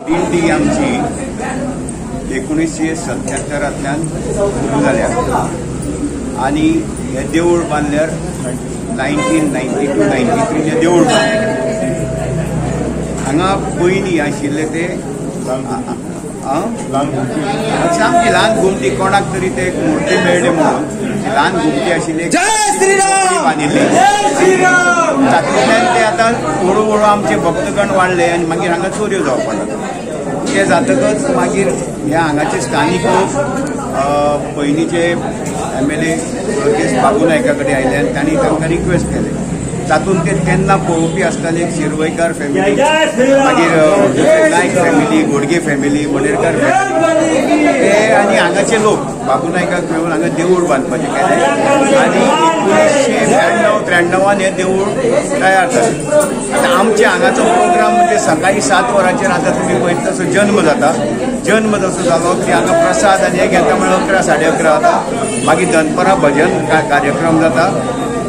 दिंडी आमची 1977 सुरू जाल्या आणि हे देवूळ बांदल्यार 1992-93 देवूळ बांदलें. हांगा पयलीं आशिल्ले ते सामकी ल्हान घुमटी कोणाक तरी ते मुर्ती मेळ्ळी म्हणून ल्हान घुमटी आशिल्ली बांदिल्ली. तातूंतल्यान ते आतां हळू हळू आमचे भक्तगण वाडले आनी मागीर हांगा चोऱ्यो जावपाक लागल्यो. ते जातकच मागीर ह्या हांगाचे स्थानीक लोक पयलींचे MLA वर्गीस बाबू नायका कडेन आयले आनी तांणी तांकां रिक्वेस्ट केले. तातूंत ते तेन्ना पळोवपी आसताले एक शिरवयकार फॅमिली, मागीर नायक फॅमिली, घोडगे फॅमिली, वडेरकार फॅमिली ते आनी हांगाचे लोक बाबू नायकाक मेळून हांगा देवूळ बांदपाचें केलें आनी 1992-93 हें देवूळ तयार जालें. आतां आमचे हांगाचो प्रोग्राम म्हणजे सकाळी 7 वरांचेर आतां तुमी पळयता तसो जल्म जाता. जल्म जसो जालो की हांगा प्रसाद आनी हें घेता म्हळ्यार 11-11:30 जाता. मागीर दनपरां भजन कार्यक्रम जाता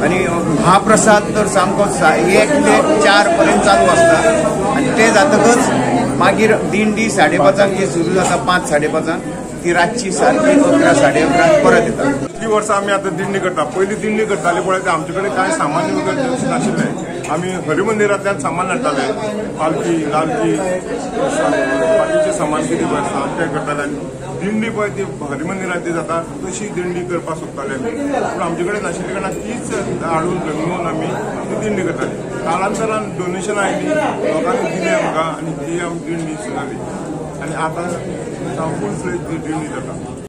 आनी महाप्रसाद तर सामको 1 ते 4 पर्यंत चालू आसता. आनी ते जातकच मागीर दिंडी 5:30 जी सुरू जाता 5-5:30 ती रातची सारकी 11-11:30 परत येता. इतली वर्सां आमी आतां दिंडी करता. पयलीं दिंडी करताले पळय ते आमचे कडेन कांय सामान वगैरे नाशिल्लें. आमी हरिमंदिरांतल्यान सामान हाडटाले, पालखी लालकी बाकीचें सामान कितें आसा तें करताले. आनी दिंडी पळय ती हरिमंदिरांत ती जाता तशी दिंडी करपाक सोदताले आमी. पूण आमचे कडेन नाशिल्ले कारणान तीच हाडून रंगोवन आमी ती दिंडी करताली. कालांतरान डोनेशनां आयलीं, लोकांनी दिली आमकां आनी ती आमी दिंडी सुरू जाली. आनी आतां फूल फ्लेज ती दिंडी जाता.